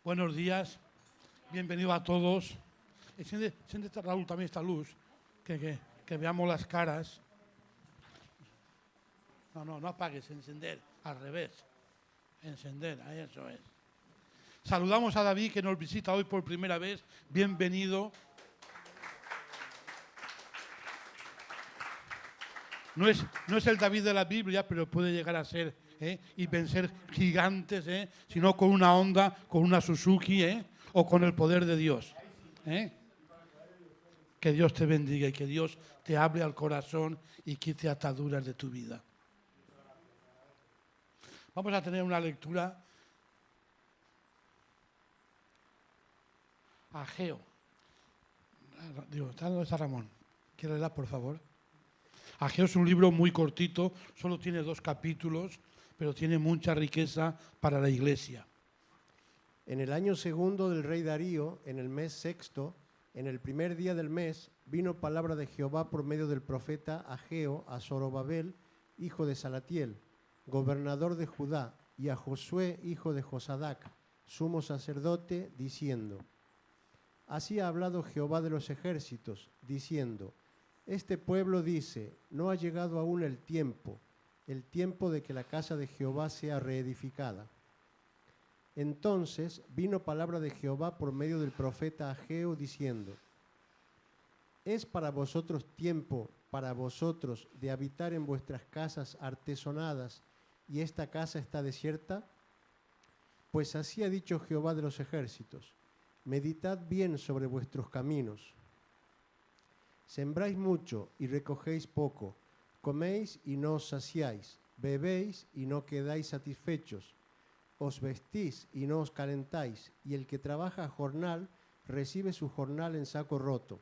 Buenos días, bienvenido a todos. Enciende Raúl también esta luz, que veamos las caras. No apagues, encender, al revés. Encender, ahí eso es. Saludamos a David, que nos visita hoy por primera vez. Bienvenido. No es el David de la Biblia, pero puede llegar a ser y vencer gigantes, sino con una Honda, con una Suzuki o con el poder de Dios. Que Dios te bendiga y que Dios te hable al corazón y quite ataduras de tu vida. Vamos a tener una lectura. Ageo. ¿Dónde está Ramón? ¿Quiere leerla, por favor? Ageo es un libro muy cortito, solo tiene 2 capítulos, pero tiene mucha riqueza para la iglesia. En el año segundo del rey Darío, en el mes sexto, en el primer día del mes, vino palabra de Jehová por medio del profeta Ageo a Zorobabel, hijo de Salatiel, gobernador de Judá, y a Josué, hijo de Josadac, sumo sacerdote, diciendo: Así ha hablado Jehová de los ejércitos, diciendo: Este pueblo dice, no ha llegado aún el tiempo de que la casa de Jehová sea reedificada. Entonces vino palabra de Jehová por medio del profeta Ageo, diciendo: ¿Es para vosotros tiempo, para vosotros, de habitar en vuestras casas artesonadas, y esta casa está desierta? Pues así ha dicho Jehová de los ejércitos: meditad bien sobre vuestros caminos. Sembráis mucho y recogéis poco, coméis y no os saciáis, bebéis y no quedáis satisfechos, os vestís y no os calentáis, y el que trabaja a jornal recibe su jornal en saco roto.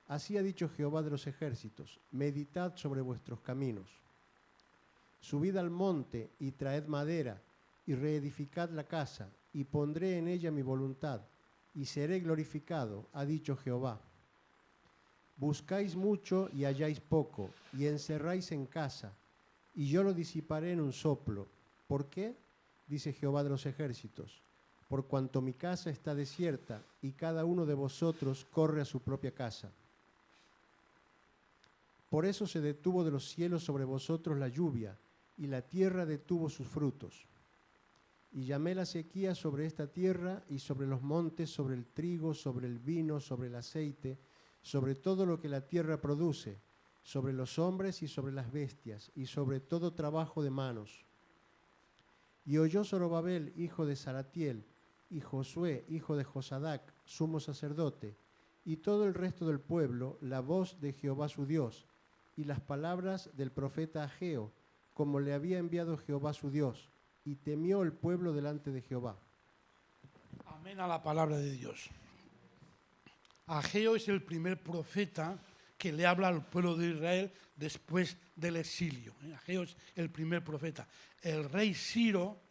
Así ha dicho Jehová de los ejércitos: meditad sobre vuestros caminos. Subid al monte y traed madera, y reedificad la casa, y pondré en ella mi voluntad, y seré glorificado, ha dicho Jehová. Buscáis mucho y halláis poco, y encerráis en casa, y yo lo disiparé en un soplo. ¿Por qué? Dice Jehová de los ejércitos: por cuanto mi casa está desierta, y cada uno de vosotros corre a su propia casa. Por eso se detuvo de los cielos sobre vosotros la lluvia, y la tierra detuvo sus frutos. Y llamé la sequía sobre esta tierra, y sobre los montes, sobre el trigo, sobre el vino, sobre el aceite, sobre todo lo que la tierra produce, sobre los hombres y sobre las bestias, y sobre todo trabajo de manos. Y oyó Zorobabel, hijo de Salatiel, y Josué, hijo de Josadac, sumo sacerdote, y todo el resto del pueblo, la voz de Jehová su Dios, y las palabras del profeta Ageo, como le había enviado Jehová su Dios, y temió el pueblo delante de Jehová. Amén a la palabra de Dios. Ageo es el primer profeta que le habla al pueblo de Israel después del exilio. Ageo es el primer profeta. El rey Ciro,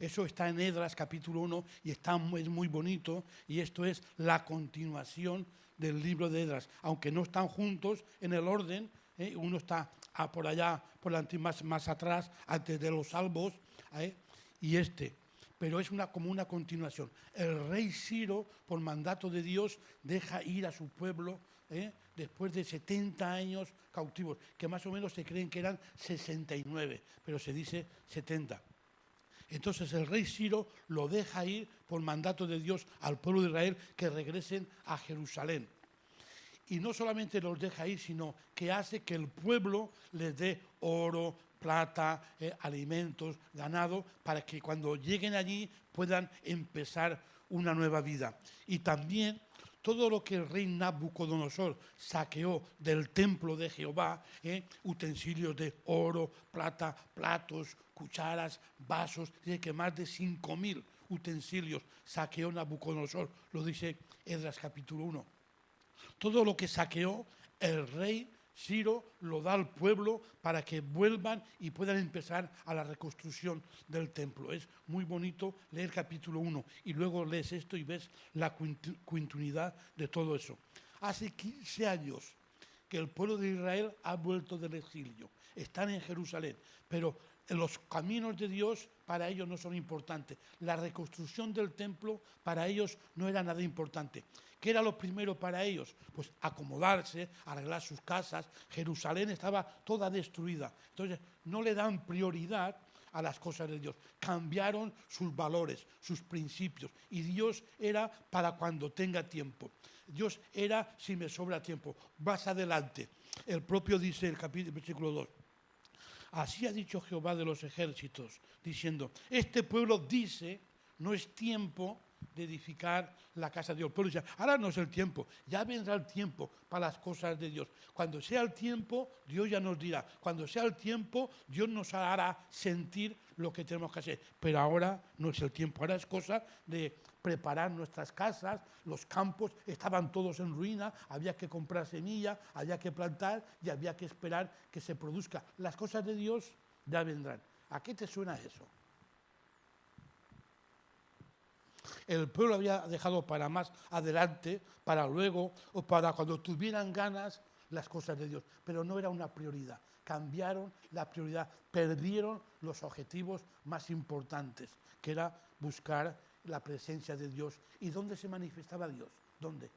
eso está en Esdras capítulo 1 y es muy bonito, y esto es la continuación del libro de Esdras, aunque no están juntos en el orden, uno está por allá, más atrás, antes de los salmos, y pero es como una continuación. El rey Ciro, por mandato de Dios, deja ir a su pueblo después de 70 años cautivos, que más o menos se creen que eran 69, pero se dice 70. Entonces el rey Ciro lo deja ir por mandato de Dios al pueblo de Israel, que regresen a Jerusalén. Y no solamente los deja ir, sino que hace que el pueblo les dé oro, plata, alimentos, ganado, para que cuando lleguen allí puedan empezar una nueva vida. Y también todo lo que el rey Nabucodonosor saqueó del templo de Jehová, utensilios de oro, plata, platos, cucharas, vasos, dice que más de 5.000 utensilios saqueó Nabucodonosor, lo dice Esdras capítulo 1. Todo lo que saqueó el rey Ciro lo da al pueblo para que vuelvan y puedan empezar a la reconstrucción del templo. Es muy bonito leer capítulo 1 y luego lees esto y ves la continuidad de todo eso. Hace 15 años que el pueblo de Israel ha vuelto del exilio. Están en Jerusalén, pero los caminos de Dios para ellos no son importantes. La reconstrucción del templo para ellos no era nada importante. ¿Qué era lo primero para ellos? Pues acomodarse, arreglar sus casas. Jerusalén estaba toda destruida. Entonces no le dan prioridad a las cosas de Dios. Cambiaron sus valores, sus principios. Y Dios era para cuando tenga tiempo. Dios era si me sobra tiempo. Más adelante, el propio dice el versículo 2. Así ha dicho Jehová de los ejércitos, diciendo, este pueblo dice, no es tiempo de edificar la casa de Dios. El pueblo dice, ahora no es el tiempo, ya vendrá el tiempo para las cosas de Dios. Cuando sea el tiempo, Dios ya nos dirá. Cuando sea el tiempo, Dios nos hará sentir lo que tenemos que hacer. Pero ahora no es el tiempo, ahora es cosa de preparar nuestras casas, los campos estaban todos en ruina, había que comprar semilla, había que plantar y había que esperar que se produzca. Las cosas de Dios ya vendrán. ¿A qué te suena eso? El pueblo había dejado para más adelante, para luego o para cuando tuvieran ganas las cosas de Dios, pero no era una prioridad. Cambiaron la prioridad, perdieron los objetivos más importantes, que era buscar la presencia de Dios. ¿Y dónde se manifestaba Dios? ¿Dónde?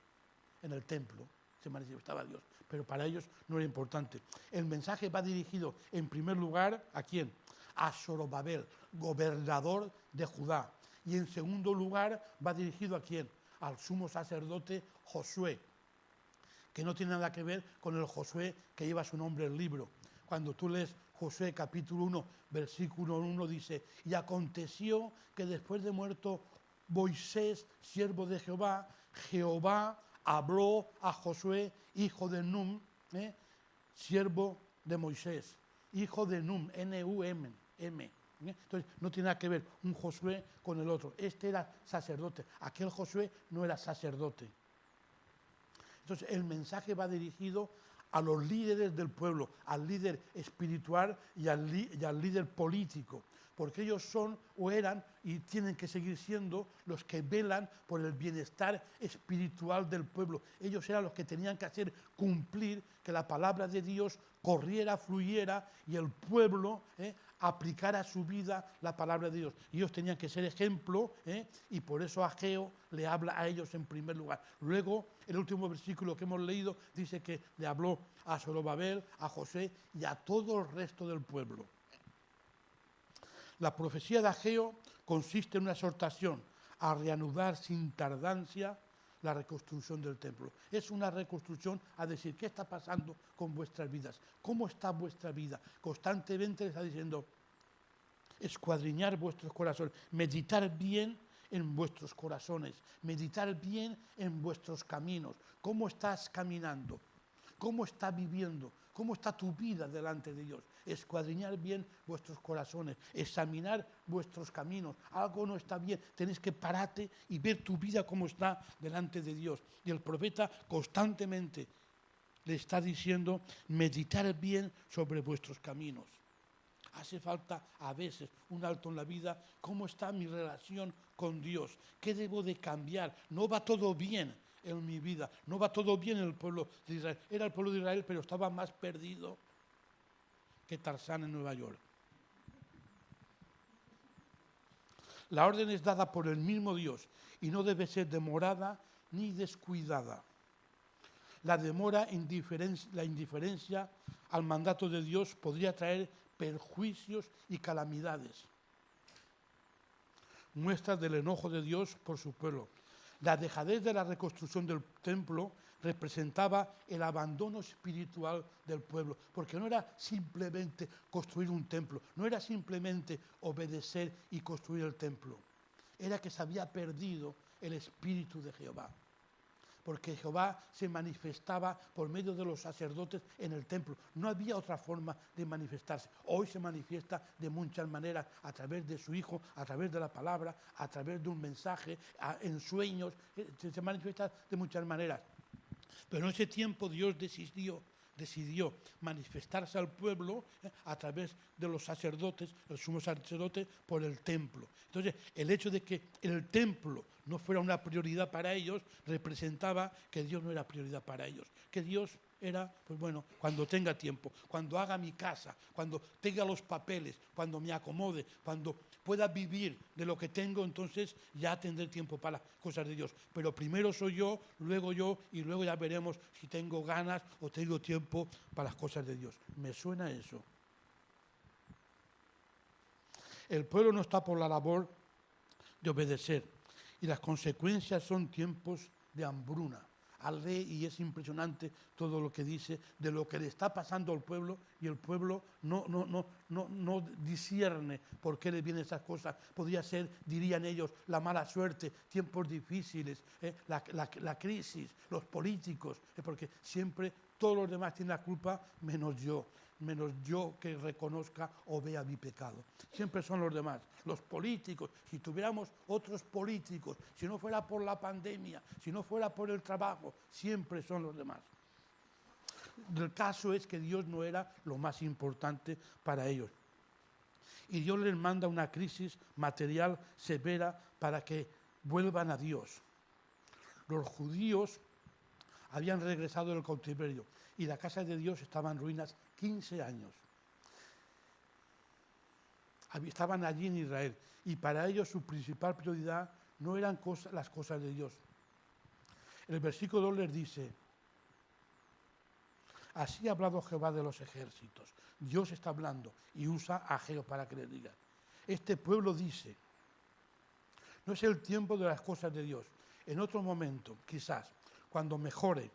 En el templo se manifestaba Dios, pero para ellos no era importante. El mensaje va dirigido en primer lugar ¿a quién? A Zorobabel, gobernador de Judá. Y en segundo lugar va dirigido ¿a quién? Al sumo sacerdote Josué, que no tiene nada que ver con el Josué que lleva su nombre en el libro. Cuando tú lees Josué capítulo 1, versículo 1 dice, y aconteció que después de muerto Moisés, siervo de Jehová, Jehová habló a Josué, hijo de Nun, siervo de Moisés, hijo de Nun, N-U-M, Entonces no tiene nada que ver un Josué con el otro. Este era sacerdote, aquel Josué no era sacerdote. Entonces el mensaje va dirigido a los líderes del pueblo, al líder espiritual y al líder político, porque ellos son o eran y tienen que seguir siendo los que velan por el bienestar espiritual del pueblo. Ellos eran los que tenían que hacer cumplir que la palabra de Dios corriera, fluyera y el pueblo aplicara a su vida la palabra de Dios. Y ellos tenían que ser ejemplo y por eso Ageo le habla a ellos en primer lugar. Luego, el último versículo que hemos leído dice que le habló a Zorobabel, a José y a todo el resto del pueblo. La profecía de Ageo consiste en una exhortación a reanudar sin tardancia la reconstrucción del templo. Es una reconstrucción a decir, ¿qué está pasando con vuestras vidas? ¿Cómo está vuestra vida? Constantemente le está diciendo, escuadriñar vuestros corazones, meditar bien en vuestros corazones, meditar bien en vuestros caminos. ¿Cómo estás caminando? ¿Cómo estás viviendo? ¿Cómo está tu vida delante de Dios? Escuadriñar bien vuestros corazones, examinar vuestros caminos. Algo no está bien, tenéis que pararte y ver tu vida cómo está delante de Dios. Y el profeta constantemente le está diciendo, meditar bien sobre vuestros caminos. Hace falta a veces un alto en la vida. ¿Cómo está mi relación con Dios? ¿Qué debo de cambiar? No va todo bien en mi vida, no va todo bien en el pueblo de Israel. Era el pueblo de Israel, pero estaba más perdido que Tarzán en Nueva York. La orden es dada por el mismo Dios y no debe ser demorada ni descuidada. La demora, la indiferencia al mandato de Dios podría traer perjuicios y calamidades. Muestra del enojo de Dios por su pueblo. La dejadez de la reconstrucción del templo representaba el abandono espiritual del pueblo, porque no era simplemente construir un templo, no era simplemente obedecer y construir el templo, era que se había perdido el espíritu de Jehová. Porque Jehová se manifestaba por medio de los sacerdotes en el templo. No había otra forma de manifestarse. Hoy se manifiesta de muchas maneras, a través de su Hijo, a través de la palabra, a través de un mensaje, en sueños. Se manifiesta de muchas maneras. Pero en ese tiempo Dios decidió manifestarse al pueblo a través de los sacerdotes, el sumo sacerdote, por el templo. Entonces, el hecho de que el templo no fuera una prioridad para ellos representaba que Dios no era prioridad para ellos, que Dios era, pues bueno, cuando tenga tiempo, cuando haga mi casa, cuando tenga los papeles, cuando me acomode, cuando pueda vivir de lo que tengo, entonces ya tendré tiempo para las cosas de Dios. Pero primero soy yo y luego ya veremos si tengo ganas o tengo tiempo para las cosas de Dios. ¿Me suena eso? El pueblo no está por la labor de obedecer y las consecuencias son tiempos de hambruna. Al rey, y es impresionante todo lo que dice de lo que le está pasando al pueblo, y el pueblo no discierne por qué le vienen esas cosas. Podría ser, dirían ellos, la mala suerte, tiempos difíciles, la crisis, los políticos, porque siempre todos los demás tienen la culpa menos yo que reconozca o vea mi pecado. Siempre son los demás, los políticos. Si tuviéramos otros políticos, si no fuera por la pandemia, si no fuera por el trabajo, siempre son los demás. El caso es que Dios no era lo más importante para ellos. Y Dios les manda una crisis material severa para que vuelvan a Dios. Los judíos habían regresado del cautiverio y la casa de Dios estaba en ruinas 15 años. Estaban allí en Israel y para ellos su principal prioridad no eran las cosas de Dios. El versículo 2 les dice: así ha hablado Jehová de los ejércitos. Dios está hablando y usa a Ageo para que les diga. Este pueblo dice: no es el tiempo de las cosas de Dios. En otro momento, quizás, cuando mejore.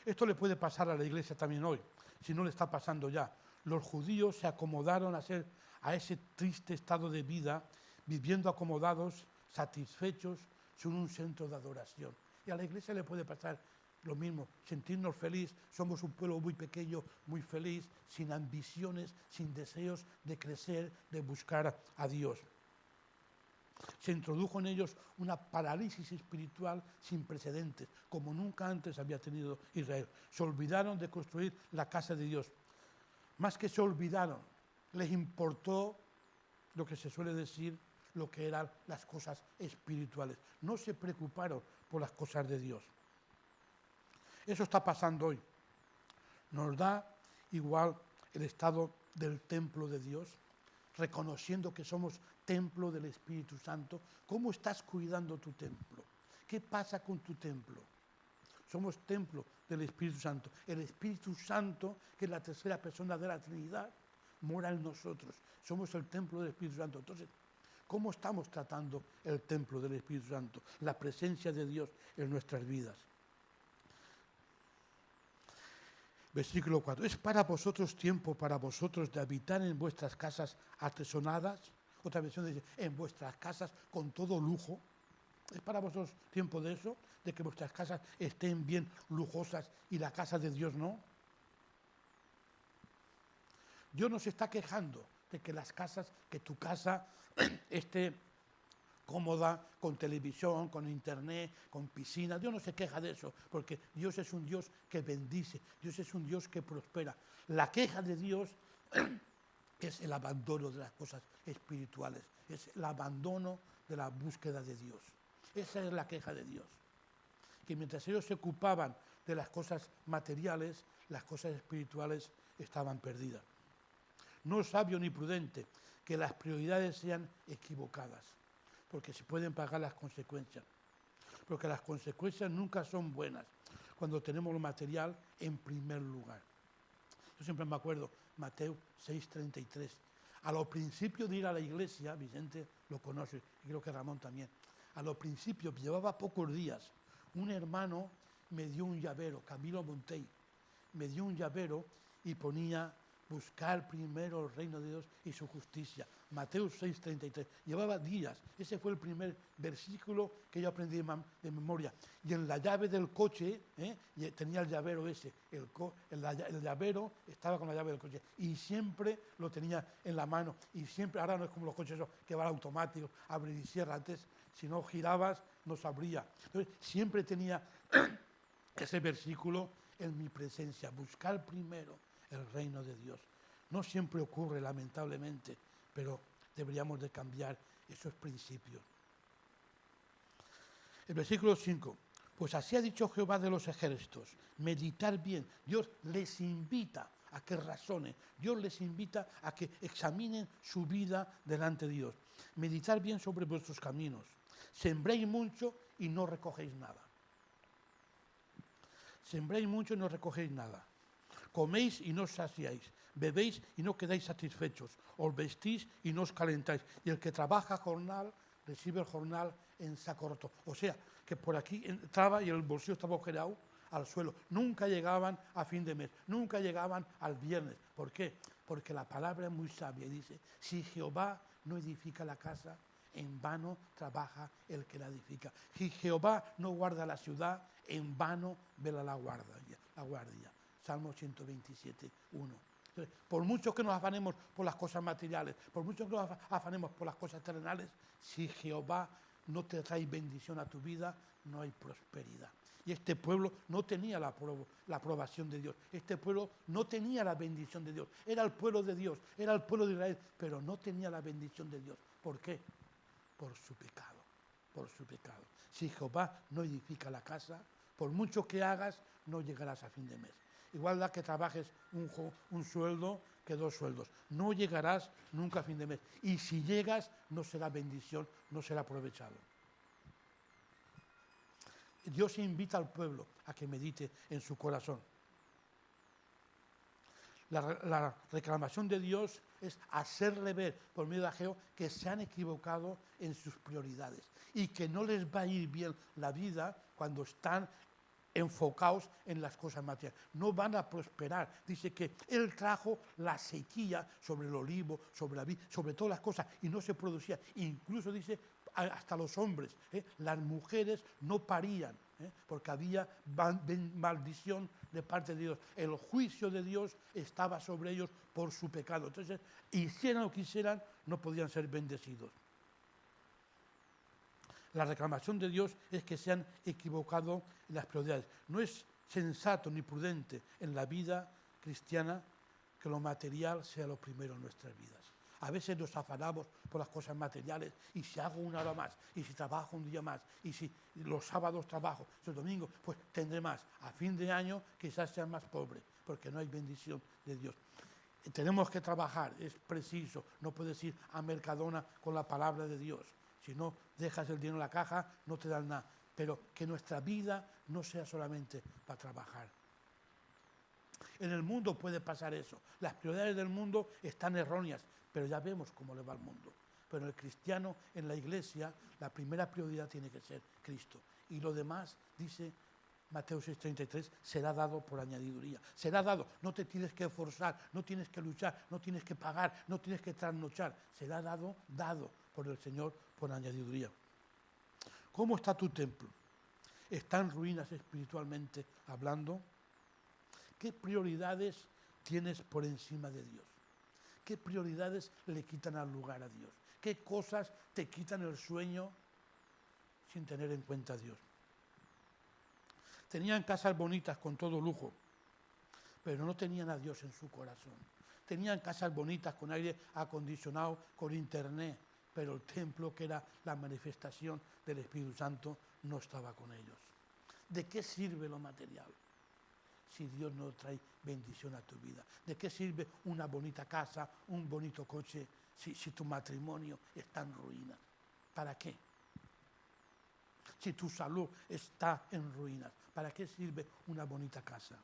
Esto le puede pasar a la iglesia también hoy, si no le está pasando ya. Los judíos se acomodaron a ese triste estado de vida, viviendo acomodados, satisfechos, sin un centro de adoración. Y a la iglesia le puede pasar lo mismo, sentirnos felices. Somos un pueblo muy pequeño, muy feliz, sin ambiciones, sin deseos de crecer, de buscar a Dios. Se introdujo en ellos una parálisis espiritual sin precedentes, como nunca antes había tenido Israel. Se olvidaron de construir la casa de Dios. Más que se olvidaron, les importó lo que se suele decir, lo que eran las cosas espirituales. No se preocuparon por las cosas de Dios. Eso está pasando hoy. Nos da igual el estado del templo de Dios, reconociendo que somos templo del Espíritu Santo. ¿Cómo estás cuidando tu templo? ¿Qué pasa con tu templo? Somos templo del Espíritu Santo. El Espíritu Santo, que es la tercera persona de la Trinidad, mora en nosotros. Somos el templo del Espíritu Santo. Entonces, ¿cómo estamos tratando el templo del Espíritu Santo? La presencia de Dios en nuestras vidas. Versículo 4. ¿Es para vosotros tiempo para vosotros de habitar en vuestras casas atesonadas? Otra versión dice, en vuestras casas con todo lujo. ¿Es para vosotros tiempo de eso? ¿De que vuestras casas estén bien lujosas y la casa de Dios no? Dios nos está quejando de que que tu casa esté cómoda, con televisión, con internet, con piscina. Dios no se queja de eso, porque Dios es un Dios que bendice, Dios es un Dios que prospera. La queja de Dios es el abandono de las cosas espirituales, es el abandono de la búsqueda de Dios. Esa es la queja de Dios. Que mientras ellos se ocupaban de las cosas materiales, las cosas espirituales estaban perdidas. No es sabio ni prudente que las prioridades sean equivocadas, porque se pueden pagar las consecuencias. Porque las consecuencias nunca son buenas cuando tenemos lo material en primer lugar. Yo siempre me acuerdo, Mateo 6:33. A los principios de ir a la iglesia, Vicente lo conoce, y creo que Ramón también. A los principios, llevaba pocos días, un hermano me dio un llavero, Camilo Montey, me dio un llavero y ponía: buscar primero el reino de Dios y su justicia. Mateo 6:33. Llevaba días. Ese fue el primer versículo que yo aprendí de memoria. Y en la llave del coche, tenía el llavero ese. El llavero estaba con la llave del coche. Y siempre lo tenía en la mano. Y siempre, ahora no es como los coches esos que van automáticos, abre y cierra. Antes, si no girabas, no se abría. Entonces, siempre tenía ese versículo en mi presencia. Buscar primero el reino de Dios. No siempre ocurre, lamentablemente, pero deberíamos de cambiar esos principios. El versículo 5. Pues así ha dicho Jehová de los ejércitos, meditar bien. Dios les invita a que razonen, Dios les invita a que examinen su vida delante de Dios. Meditar bien sobre vuestros caminos. Sembréis mucho y no recogéis nada. Sembréis mucho y no recogéis nada. Coméis y no os saciáis. Bebéis y no quedáis satisfechos. Os vestís y no os calentáis. Y el que trabaja jornal, recibe el jornal en saco roto. O sea, que por aquí entraba y el bolsillo estaba agujerado al suelo. Nunca llegaban a fin de mes. Nunca llegaban al viernes. ¿Por qué? Porque la palabra es muy sabia y dice, si Jehová no edifica la casa, en vano trabaja el que la edifica. Si Jehová no guarda la ciudad, en vano vela la guardia. Salmo 127, 1. Entonces, por mucho que nos afanemos por las cosas materiales, por mucho que nos afanemos por las cosas terrenales, si Jehová no te trae bendición a tu vida, no hay prosperidad. Y este pueblo no tenía la aprobación de Dios. Este pueblo no tenía la bendición de Dios. Era el pueblo de Dios, era el pueblo de Israel, pero no tenía la bendición de Dios. ¿Por qué? Por su pecado, por su pecado. Si Jehová no edifica la casa, por mucho que hagas, no llegarás a fin de mes. Igual da que trabajes un sueldo que 2 sueldos. No llegarás nunca a fin de mes. Y si llegas, no será bendición, no será aprovechado. Dios invita al pueblo a que medite en su corazón. La reclamación de Dios es hacerle ver por medio de Ageo que se han equivocado en sus prioridades y que no les va a ir bien la vida cuando están enfocados en las cosas materiales. No van a prosperar. Dice que Él trajo la sequía sobre el olivo, sobre la vid, sobre todas las cosas y no se producía. Incluso dice hasta los hombres, las mujeres no parían, porque había maldición de parte de Dios. El juicio de Dios estaba sobre ellos por su pecado. Entonces, hicieran o quisieran, no podían ser bendecidos. La reclamación de Dios es que se han equivocado en las prioridades. No es sensato ni prudente en la vida cristiana que lo material sea lo primero en nuestras vidas. A veces nos afanamos por las cosas materiales y si hago 1 hora más, y si trabajo un día más, y si los sábados trabajo, los domingos, pues tendré más. A fin de año quizás sea más pobre, porque no hay bendición de Dios. Tenemos que trabajar, es preciso, no puedes ir a Mercadona con la palabra de Dios. Si no dejas el dinero en la caja, no te dan nada. Pero que nuestra vida no sea solamente para trabajar. En el mundo puede pasar eso. Las prioridades del mundo están erróneas, pero ya vemos cómo le va al mundo. Pero el cristiano en la iglesia, la primera prioridad tiene que ser Cristo. Y lo demás, dice Mateo 6:33, será dado por añadiduría. Será dado, no te tienes que esforzar, no tienes que luchar, no tienes que pagar, no tienes que trasnochar. Será dado por el Señor por añadiduría. ¿Cómo está tu templo? ¿Está en ruinas espiritualmente hablando? ¿Qué prioridades tienes por encima de Dios? ¿Qué prioridades le quitan al lugar a Dios? ¿Qué cosas te quitan el sueño sin tener en cuenta a Dios? Tenían casas bonitas con todo lujo, pero no tenían a Dios en su corazón. Tenían casas bonitas con aire acondicionado, con internet, pero el templo, que era la manifestación del Espíritu Santo, no estaba con ellos. ¿De qué sirve lo material si Dios no trae bendición a tu vida? ¿De qué sirve una bonita casa, un bonito coche, si tu matrimonio está en ruinas? ¿Para qué? Si tu salud está en ruinas, ¿para qué sirve una bonita casa?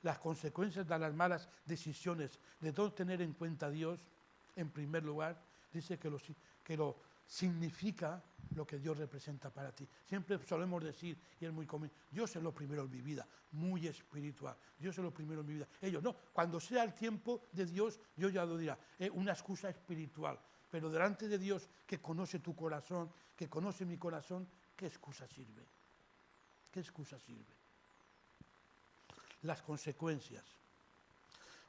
Las consecuencias de las malas decisiones, de no tener en cuenta a Dios, en primer lugar, dice que lo significa lo que Dios representa para ti. Siempre solemos decir, y es muy común, Dios es lo primero en mi vida, muy espiritual, Dios es lo primero en mi vida. Ellos no, cuando sea el tiempo de Dios, yo ya lo dirá, una excusa espiritual, pero delante de Dios, que conoce tu corazón, que conoce mi corazón, ¿qué excusa sirve? ¿Qué excusa sirve? Las consecuencias.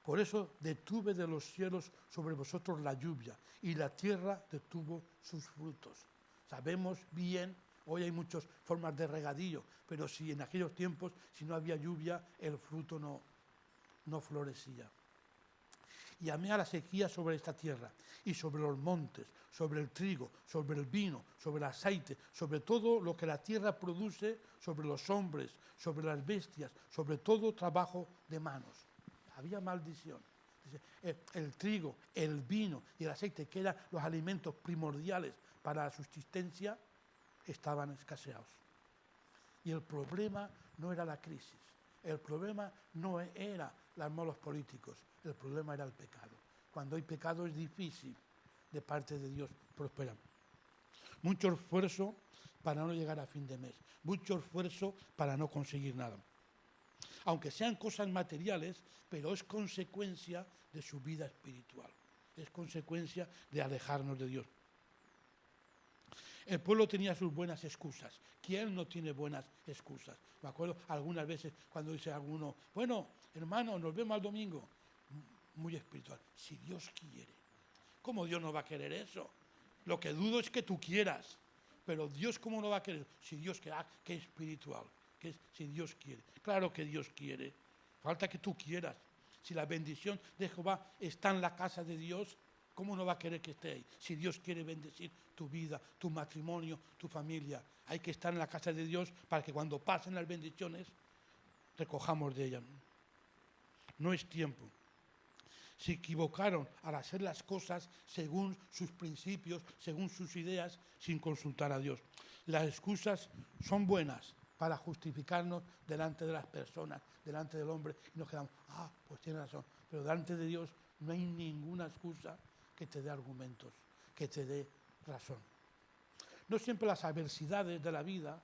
Por eso detuve de los cielos sobre vosotros la lluvia, y la tierra detuvo sus frutos. Sabemos bien, hoy hay muchas formas de regadío, pero si en aquellos tiempos, si no había lluvia, el fruto no florecía. llamé a la sequía sobre esta tierra y sobre los montes, sobre el trigo, sobre el vino, sobre el aceite, sobre todo lo que la tierra produce, sobre los hombres, sobre las bestias, sobre todo trabajo de manos. Había maldición. El trigo, el vino y el aceite, que eran los alimentos primordiales para la subsistencia, estaban escaseados. Y el problema no era la crisis, el problema no era los malos políticos, el problema era el pecado. Cuando hay pecado es difícil de parte de Dios prosperar. Mucho esfuerzo para no llegar a fin de mes, mucho esfuerzo para no conseguir nada. Aunque sean cosas materiales, pero es consecuencia de su vida espiritual, es consecuencia de alejarnos de Dios. El pueblo tenía sus buenas excusas. ¿Quién no tiene buenas excusas? Me acuerdo algunas veces cuando dice alguno, bueno, hermano, nos vemos al domingo. Muy espiritual. Si Dios quiere. ¿Cómo Dios no va a querer eso? Lo que dudo es que tú quieras. Pero Dios, ¿cómo no va a querer? Si Dios quiere, que es espiritual. Que es, si Dios quiere. Claro que Dios quiere. Falta que tú quieras. Si la bendición de Jehová está en la casa de Dios, ¿cómo no va a querer que esté ahí? Si Dios quiere bendecir tu vida, tu matrimonio, tu familia, hay que estar en la casa de Dios para que cuando pasen las bendiciones, recojamos de ellas. No es tiempo. Se equivocaron al hacer las cosas según sus principios, según sus ideas, sin consultar a Dios. Las excusas son buenas para justificarnos delante de las personas, delante del hombre, y nos quedamos, pues tiene razón, pero delante de Dios no hay ninguna excusa que te dé argumentos, que te dé razón. No siempre las adversidades de la vida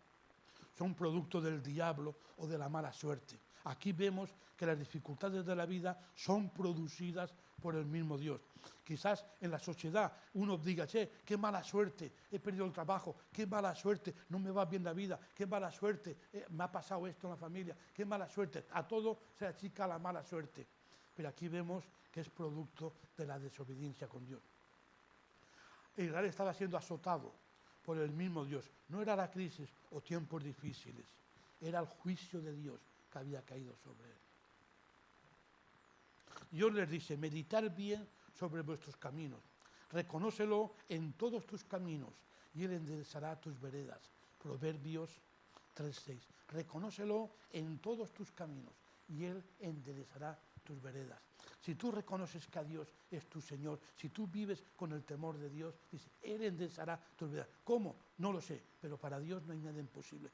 son producto del diablo o de la mala suerte. Aquí vemos que las dificultades de la vida son producidas por el mismo Dios. Quizás en la sociedad uno diga, qué mala suerte, he perdido el trabajo, qué mala suerte, no me va bien la vida, qué mala suerte, me ha pasado esto en la familia, qué mala suerte. A todo se achica la mala suerte. Pero aquí vemos que es producto de la desobediencia con Dios. Israel estaba siendo azotado por el mismo Dios. No era la crisis o tiempos difíciles, era el juicio de Dios que había caído sobre él. Dios les dice, meditar bien sobre vuestros caminos, reconócelo en todos tus caminos y Él enderezará tus veredas. Proverbios 3:6. Reconócelo en todos tus caminos y Él enderezará tus veredas. Si tú reconoces que a Dios es tu Señor, si tú vives con el temor de Dios, dice, Él enderezará tus veredas. ¿Cómo? No lo sé, pero para Dios no hay nada imposible.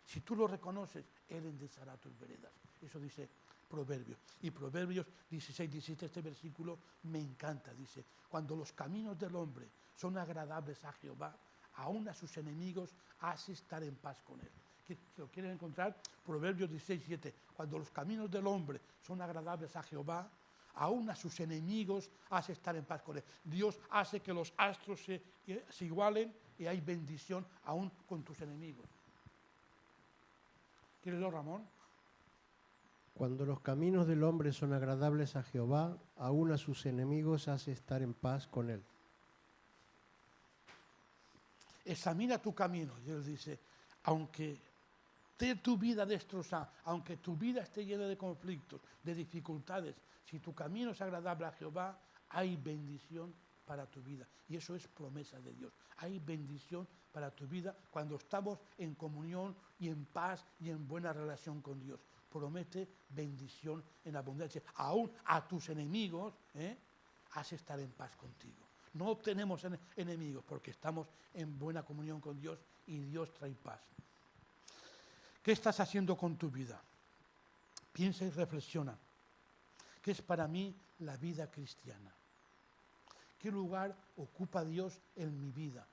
Si tú lo reconoces, Él enderezará tus veredas. Eso dice Proverbios. Y Proverbios 16:17, este versículo me encanta. Dice, cuando los caminos del hombre son agradables a Jehová, aún a sus enemigos hace estar en paz con Él. Si lo quieren encontrar, Proverbios 16:7, cuando los caminos del hombre son agradables a Jehová, aún a sus enemigos hace estar en paz con Él. Dios hace que los astros se igualen y hay bendición aún con tus enemigos. ¿Quieres leerlo, Ramón? Cuando los caminos del hombre son agradables a Jehová, aún a sus enemigos hace estar en paz con Él. Examina tu camino, Dios dice, aunque esté tu vida destrozada, aunque tu vida esté llena de conflictos, de dificultades, si tu camino es agradable a Jehová, hay bendición para tu vida. Y eso es promesa de Dios. Hay bendición para tu vida cuando estamos en comunión y en paz y en buena relación con Dios. Promete bendición en abundancia. Aún a tus enemigos, hace estar en paz contigo. No tenemos enemigos porque estamos en buena comunión con Dios y Dios trae paz. ¿Qué estás haciendo con tu vida? Piensa y reflexiona. ¿Qué es para mí la vida cristiana? ¿Qué lugar ocupa Dios en mi vida?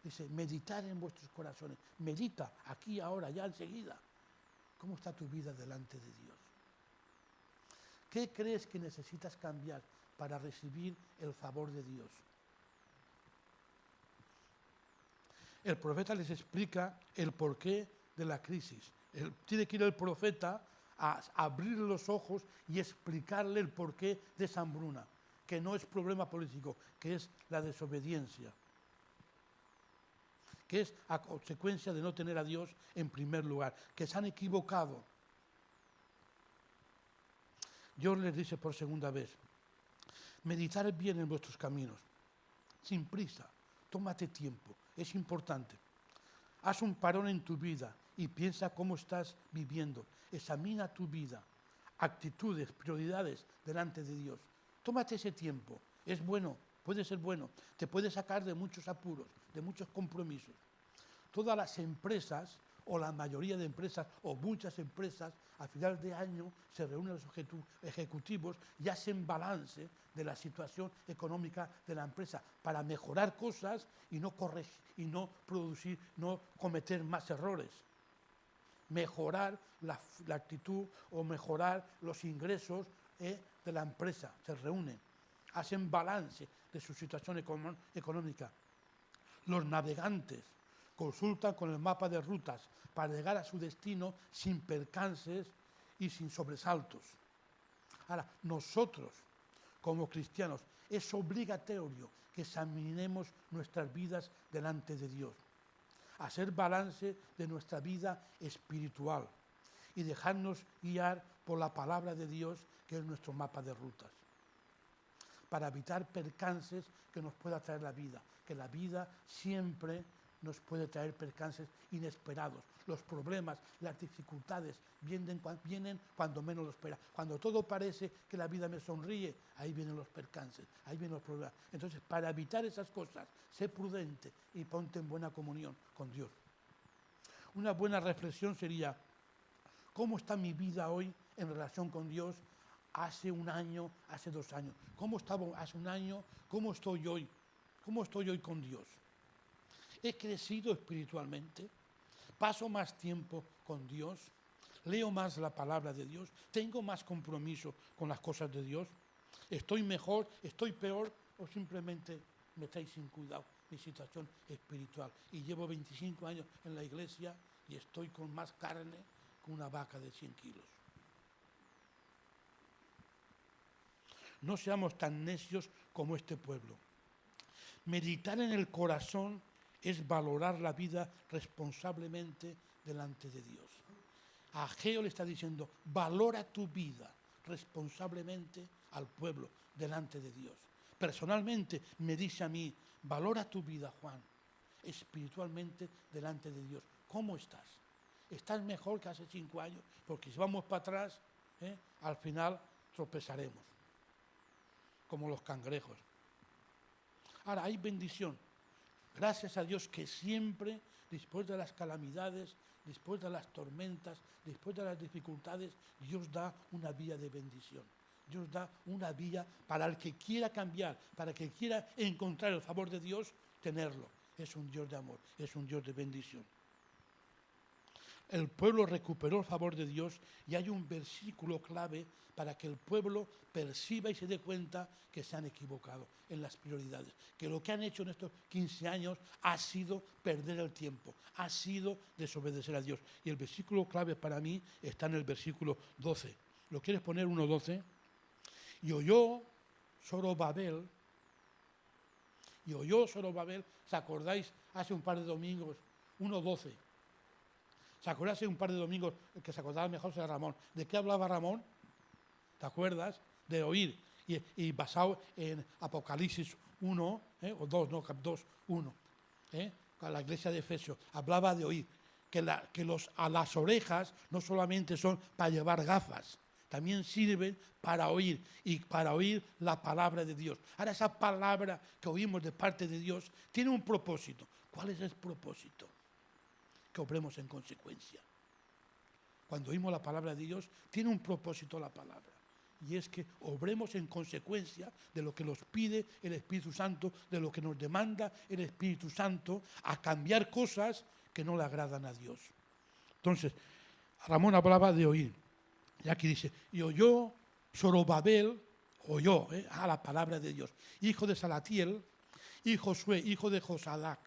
Dice, meditar en vuestros corazones. Medita aquí, ahora, ya enseguida. ¿Cómo está tu vida delante de Dios? ¿Qué crees que necesitas cambiar para recibir el favor de Dios? El profeta les explica el porqué de la crisis. Tiene que ir el profeta a abrir los ojos y explicarle el porqué de esa hambruna, que no es problema político, que es la desobediencia, que es a consecuencia de no tener a Dios en primer lugar, que se han equivocado. Dios les dice por segunda vez, meditar bien en vuestros caminos, sin prisa, tómate tiempo, es importante. Haz un parón en tu vida y piensa cómo estás viviendo. Examina tu vida, actitudes, prioridades delante de Dios. Tómate ese tiempo, es bueno, puede ser bueno, te puede sacar de muchos apuros, de muchos compromisos. Todas las empresas, o la mayoría de empresas, o muchas empresas, a final de año se reúnen los ejecutivos y hacen balance de la situación económica de la empresa para mejorar cosas y no cometer más errores. Mejorar la actitud o mejorar los ingresos de la empresa. Se reúnen, hacen balance de su situación económica. Los navegantes consultan con el mapa de rutas para llegar a su destino sin percances y sin sobresaltos. Ahora, nosotros, como cristianos, es obligatorio que examinemos nuestras vidas delante de Dios, hacer balance de nuestra vida espiritual y dejarnos guiar por la palabra de Dios, que es nuestro mapa de rutas, para evitar percances que nos pueda traer la vida, que la vida siempre nos puede traer percances inesperados. Los problemas, las dificultades vienen cuando menos lo espera. Cuando todo parece que la vida me sonríe, ahí vienen los percances, ahí vienen los problemas. Entonces, para evitar esas cosas, sé prudente y ponte en buena comunión con Dios. Una buena reflexión sería, ¿cómo está mi vida hoy en relación con Dios hace un año, hace 2 años? ¿Cómo estaba hace un año? ¿Cómo estoy hoy? ¿Cómo estoy hoy con Dios? ¿He crecido espiritualmente? ¿Paso más tiempo con Dios? ¿Leo más la palabra de Dios? ¿Tengo más compromiso con las cosas de Dios? ¿Estoy mejor? ¿Estoy peor? ¿O simplemente me estáis sin cuidado mi situación espiritual? Y llevo 25 años en la iglesia y estoy con más carne que una vaca de 100 kilos. No seamos tan necios como este pueblo. Meditar en el corazón es valorar la vida responsablemente delante de Dios. A Ageo le está diciendo, valora tu vida responsablemente al pueblo delante de Dios. Personalmente me dice a mí, valora tu vida, Juan, espiritualmente delante de Dios. ¿Cómo estás? ¿Estás mejor que hace 5 años? Porque si vamos para atrás, al final tropezaremos, como los cangrejos. Ahora, hay bendición. Gracias a Dios que siempre, después de las calamidades, después de las tormentas, después de las dificultades, Dios da una vía de bendición. Dios da una vía para el que quiera cambiar, para el que quiera encontrar el favor de Dios, tenerlo. Es un Dios de amor, es un Dios de bendición. El pueblo recuperó el favor de Dios y hay un versículo clave para que el pueblo perciba y se dé cuenta que se han equivocado en las prioridades, que lo que han hecho en estos 15 años ha sido perder el tiempo, ha sido desobedecer a Dios. Y el versículo clave para mí está en el versículo 12. ¿Lo quieres poner 1:12? Y oyó Zorobabel, ¿se acordáis? Hace un par de domingos, 1:12. ¿Se acuerdan hace un par de domingos? El que se acordaba mejor era Ramón. ¿De qué hablaba Ramón? ¿Te acuerdas? De oír. Y basado en Apocalipsis 1, o 2, no, 2, 1, con la iglesia de Efesios. Hablaba de oír. Que las orejas no solamente son para llevar gafas, también sirven para oír, y para oír la palabra de Dios. Ahora, esa palabra que oímos de parte de Dios tiene un propósito. ¿Cuál es el propósito? Que obremos en consecuencia. Cuando oímos la palabra de Dios, tiene un propósito la palabra. Y es que obremos en consecuencia de lo que nos pide el Espíritu Santo, de lo que nos demanda el Espíritu Santo, a cambiar cosas que no le agradan a Dios. Entonces, Ramón hablaba de oír. Y aquí dice, y oyó Zorobabel, a la palabra de Dios, hijo de Salatiel, y Josué, hijo de Josadac,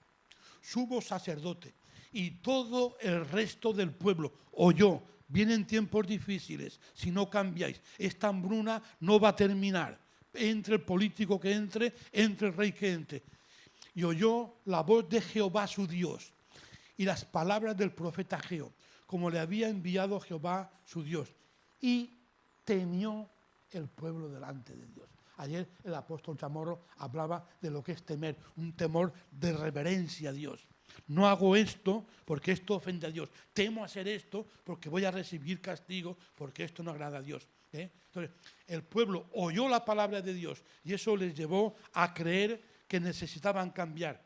sumo sacerdote, y todo el resto del pueblo oyó. Vienen tiempos difíciles, si no cambiáis, esta hambruna no va a terminar. Entre el político que entre el rey que entre. Y oyó la voz de Jehová su Dios y las palabras del profeta Ageo, como le había enviado Jehová su Dios. Y temió el pueblo delante de Dios. Ayer el apóstol Chamorro hablaba de lo que es temer, un temor de reverencia a Dios. No hago esto porque esto ofende a Dios. Temo hacer esto porque voy a recibir castigo porque esto no agrada a Dios. Entonces, el pueblo oyó la palabra de Dios y eso les llevó a creer que necesitaban cambiar.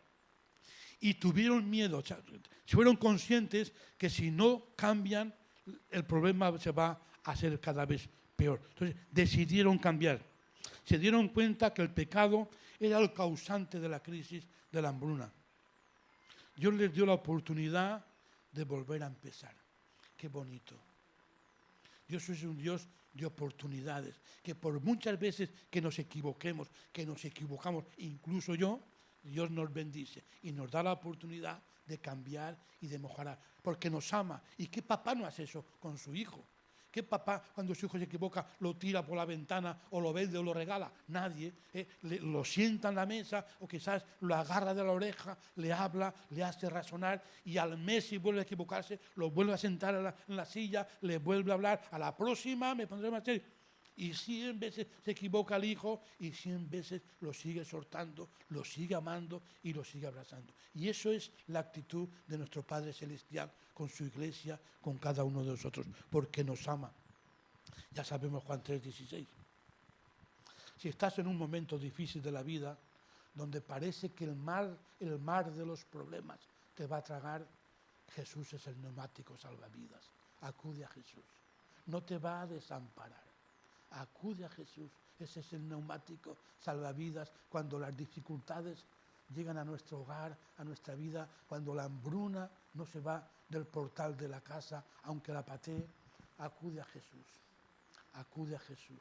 Y tuvieron miedo, o sea, fueron conscientes que si no cambian, el problema se va a hacer cada vez peor. Entonces, decidieron cambiar. Se dieron cuenta que el pecado era el causante de la crisis de la hambruna. Dios les dio la oportunidad de volver a empezar. Qué bonito. Dios es un Dios de oportunidades, que por muchas veces que nos equivoquemos, que nos equivocamos, incluso yo, Dios nos bendice y nos da la oportunidad de cambiar y de mejorar, porque nos ama. ¿Y qué papá no hace eso con su hijo? ¿Qué papá, cuando su hijo se equivoca, lo tira por la ventana o lo vende o lo regala? Nadie. Lo sienta en la mesa o quizás lo agarra de la oreja, le habla, le hace razonar y al mes, si vuelve a equivocarse, lo vuelve a sentar en la silla, le vuelve a hablar. A la próxima me pondré más serio. Y 100 veces se equivoca el hijo y 100 veces lo sigue exhortando, lo sigue amando y lo sigue abrazando. Y eso es la actitud de nuestro Padre Celestial con su iglesia, con cada uno de nosotros, porque nos ama. Ya sabemos Juan 3:16. Si estás en un momento difícil de la vida, donde parece que el mar de los problemas te va a tragar, Jesús es el neumático salvavidas. Acude a Jesús. No te va a desamparar. Acude a Jesús, ese es el neumático salvavidas cuando las dificultades llegan a nuestro hogar, a nuestra vida, cuando la hambruna no se va del portal de la casa, aunque la patee. Acude a Jesús, acude a Jesús.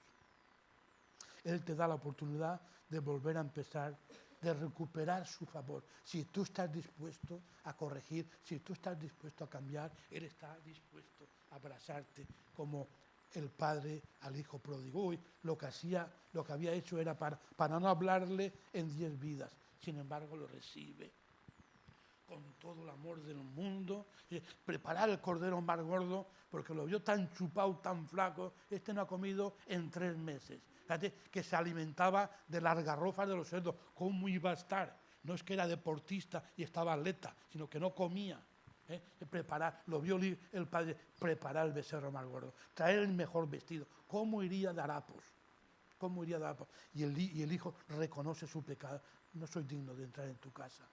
Él te da la oportunidad de volver a empezar, de recuperar su favor. Si tú estás dispuesto a corregir, si tú estás dispuesto a cambiar, Él está dispuesto a abrazarte como el padre al hijo pródigo. Hoy lo que había hecho era para no hablarle en 10 vidas. Sin embargo, lo recibe con todo el amor del mundo. Preparar el cordero más gordo, porque lo vio tan chupado, tan flaco. No ha comido en 3 meses. Fíjate que se alimentaba de las garrofas de los cerdos. ¿Cómo iba a estar? No es que era deportista y estaba atleta, sino que no comía. Preparar, lo vio el padre, preparar el becerro más gordo, traer el mejor vestido. ¿Cómo iría de harapos? ¿Cómo iría de harapos? Y el hijo reconoce su pecado. No soy digno de entrar en tu casa.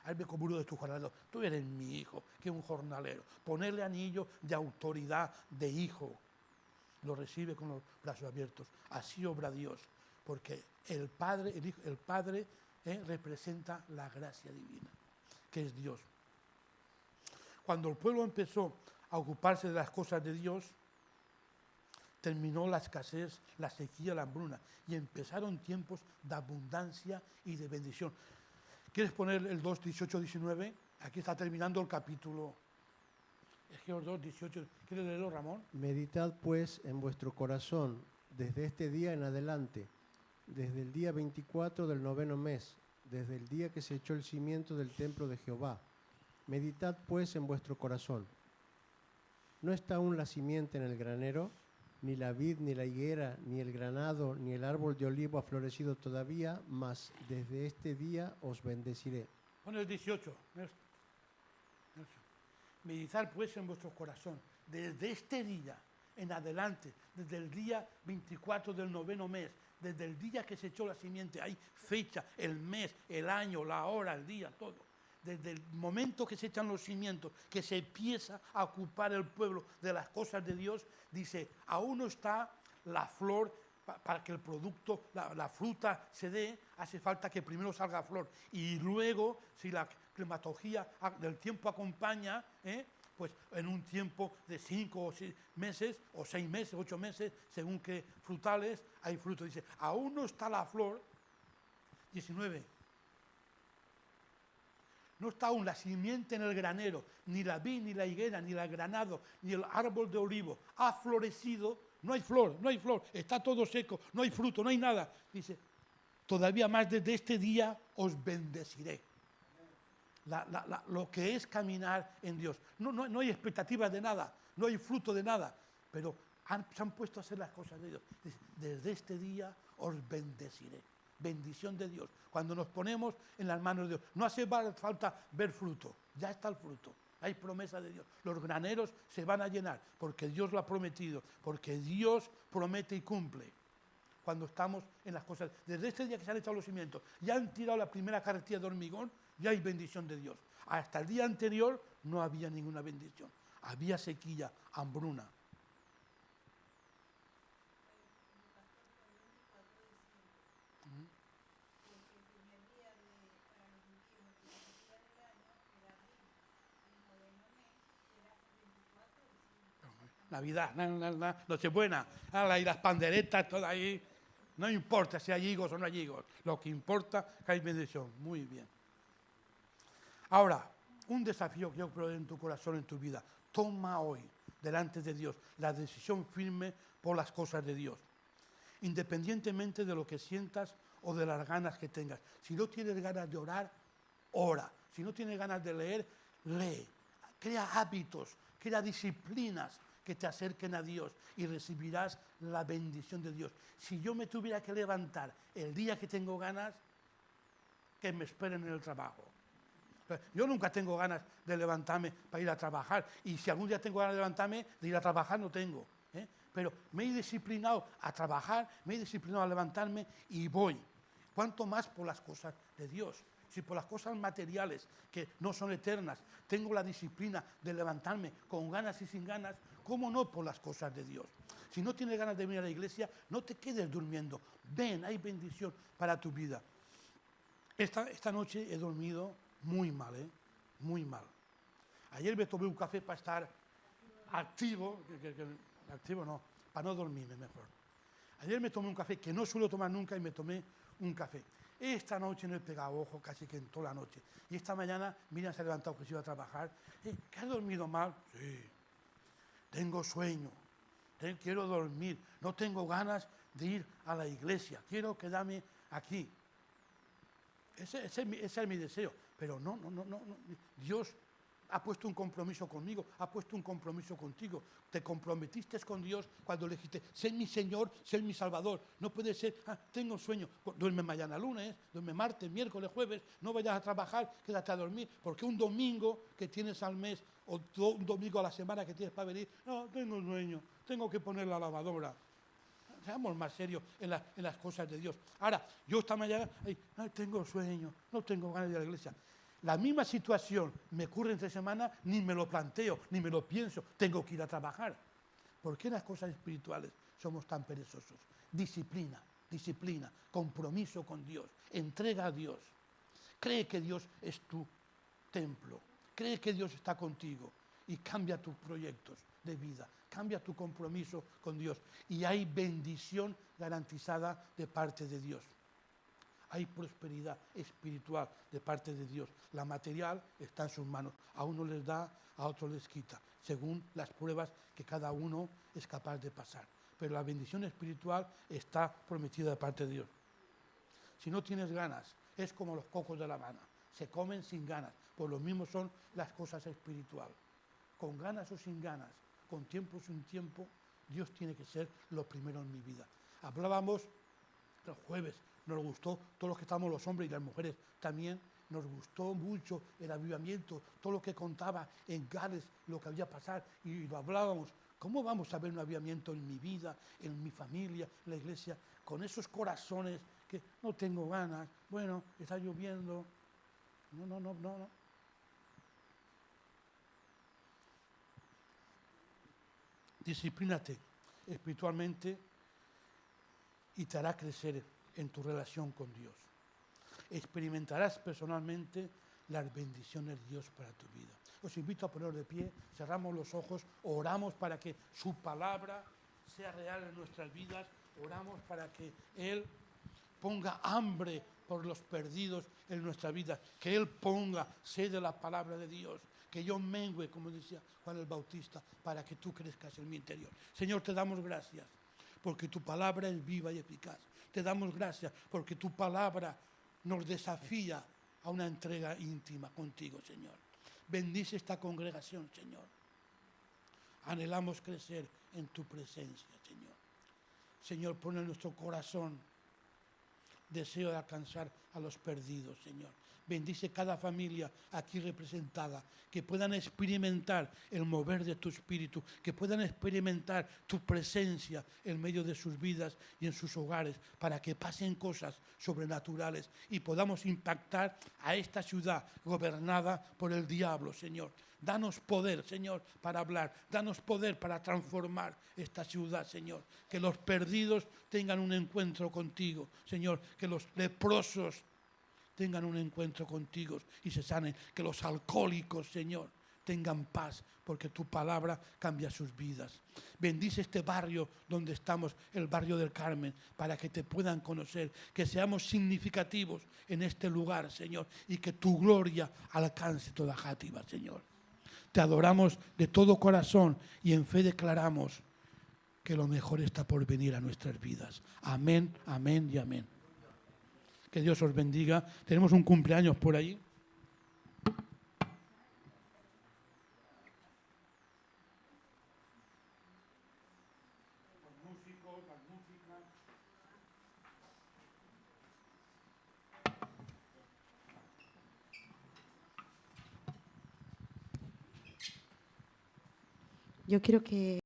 Hazme como uno de tus jornaleros. Tú eres mi hijo, que es un jornalero. Ponerle anillo de autoridad de hijo. Lo recibe con los brazos abiertos. Así obra Dios, porque el Padre, el Padre representa la gracia divina, que es Dios. Cuando el pueblo empezó a ocuparse de las cosas de Dios, terminó la escasez, la sequía, la hambruna, y empezaron tiempos de abundancia y de bendición. ¿Quieres poner el 2, 18, 19? Aquí está terminando el capítulo. Efesios 2, 18. ¿Quieres leerlo, Ramón? Meditad pues en vuestro corazón desde este día en adelante, desde el día 24 del 9º mes, desde el día que se echó el cimiento del templo de Jehová. Meditad pues en vuestro corazón. ¿No está aún la simiente en el granero? Ni la vid, ni la higuera, ni el granado, ni el árbol de olivo ha florecido todavía, mas desde este día os bendeciré. Pon el 18. Meditad pues en vuestro corazón. Desde este día en adelante, desde el día 24 del 9º mes, desde el día que se echó la simiente, hay fecha, el mes, el año, la hora, el día, todo. Desde el momento que se echan los cimientos, que se empieza a ocupar el pueblo de las cosas de Dios, dice, aún no está la flor para que el producto, la fruta se dé, hace falta que primero salga flor. Y luego, si la climatología del tiempo acompaña, pues en un tiempo de 5 o 6 meses, o 6 meses, 8 meses, según qué frutales, hay fruto. Dice, aún no está la flor. 19. No está aún la simiente en el granero, ni la vid, ni la higuera, ni el granado, ni el árbol de olivo. Ha florecido, no hay flor, está todo seco, no hay fruto, no hay nada. Dice, todavía más desde este día os bendeciré. Lo que es caminar en Dios. No hay expectativas de nada, no hay fruto de nada, pero se han puesto a hacer las cosas de Dios. Dice, desde este día os bendeciré. Bendición de Dios. Cuando nos ponemos en las manos de Dios, no hace falta ver fruto, ya está el fruto. Hay promesa de Dios. Los graneros se van a llenar porque Dios lo ha prometido, porque Dios promete y cumple. Cuando estamos en las cosas, desde este día que se han echado los cimientos, ya han tirado la primera carretilla de hormigón, ya hay bendición de Dios. Hasta el día anterior no había ninguna bendición. Había sequía, hambruna. Navidad, Nochebuena, y las panderetas, todo ahí. No importa si hay higos o no hay higos. Lo que importa es que hay bendición. Muy bien. Ahora, un desafío que yo creo en tu corazón, en tu vida. Toma hoy, delante de Dios, la decisión firme por las cosas de Dios. Independientemente de lo que sientas o de las ganas que tengas. Si no tienes ganas de orar, ora. Si no tienes ganas de leer, lee. Crea hábitos, crea disciplinas que te acerquen a Dios y recibirás la bendición de Dios. Si yo me tuviera que levantar el día que tengo ganas, que me esperen en el trabajo. Yo nunca tengo ganas de levantarme para ir a trabajar, y si algún día tengo ganas de levantarme, de ir a trabajar no tengo. Pero me he disciplinado a trabajar, me he disciplinado a levantarme y voy. ¿Cuánto más por las cosas de Dios? Si por las cosas materiales, que no son eternas, tengo la disciplina de levantarme con ganas y sin ganas, ¿cómo no por las cosas de Dios? Si no tienes ganas de venir a la iglesia, no te quedes durmiendo. Ven, hay bendición para tu vida. Esta noche he dormido muy mal, muy mal. Ayer me tomé un café para estar activo, activo no, para no dormirme mejor. Ayer me tomé un café que no suelo tomar nunca y me tomé un café. Esta noche no he pegado ojo casi que en toda la noche. Y esta mañana Miriam se ha levantado que se iba a trabajar. ¿Que has dormido mal? Sí. Tengo sueño. Quiero dormir. No tengo ganas de ir a la iglesia. Quiero quedarme aquí. Ese es mi deseo. Pero no. Dios ha puesto un compromiso conmigo, ha puesto un compromiso contigo. Te comprometiste con Dios cuando le dijiste, sé mi Señor, sé mi Salvador. No puede ser, tengo sueño, duerme mañana lunes, duerme martes, miércoles, jueves, no vayas a trabajar, quédate a dormir, porque un domingo que tienes al mes o un domingo a la semana que tienes para venir, no, tengo sueño, tengo que poner la lavadora. Seamos más serios en las cosas de Dios. Ahora, yo esta mañana, tengo sueño, no tengo ganas de ir a la iglesia. La misma situación me ocurre entre semana, ni me lo planteo, ni me lo pienso, tengo que ir a trabajar. ¿Por qué en las cosas espirituales somos tan perezosos? Disciplina, compromiso con Dios, entrega a Dios. Cree que Dios es tu templo, cree que Dios está contigo y cambia tus proyectos de vida, cambia tu compromiso con Dios y hay bendición garantizada de parte de Dios. Hay prosperidad espiritual de parte de Dios. La material está en sus manos. A uno les da, a otro les quita, según las pruebas que cada uno es capaz de pasar. Pero la bendición espiritual está prometida de parte de Dios. Si no tienes ganas, es como los cocos de La Habana. Se comen sin ganas. Pues lo mismo son las cosas espirituales. Con ganas o sin ganas, con tiempo o sin tiempo, Dios tiene que ser lo primero en mi vida. Hablábamos los jueves, nos gustó, todos los que estamos, los hombres y las mujeres también, nos gustó mucho el avivamiento, todo lo que contaba en Gales, lo que había pasado, y lo hablábamos. ¿Cómo vamos a ver un avivamiento en mi vida, en mi familia, en la iglesia, con esos corazones que no tengo ganas, bueno, está lloviendo? No. Disciplínate espiritualmente y te hará crecer en tu relación con Dios. Experimentarás personalmente las bendiciones de Dios para tu vida. Os invito a poner de pie, cerramos los ojos, oramos para que su palabra sea real en nuestras vidas, oramos para que Él ponga hambre por los perdidos en nuestra vida, que Él ponga sed de la palabra de Dios, que yo mengüe, como decía Juan el Bautista, para que tú crezcas en mi interior. Señor, te damos gracias, porque tu palabra es viva y eficaz. Te damos gracias, porque tu palabra nos desafía a una entrega íntima contigo, Señor. Bendice esta congregación, Señor. Anhelamos crecer en tu presencia, Señor. Señor, pon en nuestro corazón deseo de alcanzar a los perdidos, Señor. Bendice cada familia aquí representada, que puedan experimentar el mover de tu espíritu, que puedan experimentar tu presencia en medio de sus vidas y en sus hogares, para que pasen cosas sobrenaturales y podamos impactar a esta ciudad gobernada por el diablo, Señor. Danos poder, Señor, para hablar. Danos poder para transformar esta ciudad, Señor. Que los perdidos tengan un encuentro contigo, Señor. Que los leprosos tengan un encuentro contigo y se sanen. Que los alcohólicos, Señor, tengan paz, porque tu palabra cambia sus vidas. Bendice este barrio donde estamos, el barrio del Carmen, para que te puedan conocer, que seamos significativos en este lugar, Señor, y que tu gloria alcance toda Játiva, Señor. Te adoramos de todo corazón y en fe declaramos que lo mejor está por venir a nuestras vidas. Amén, amén y amén. Que Dios os bendiga. Tenemos un cumpleaños por ahí. Yo quiero que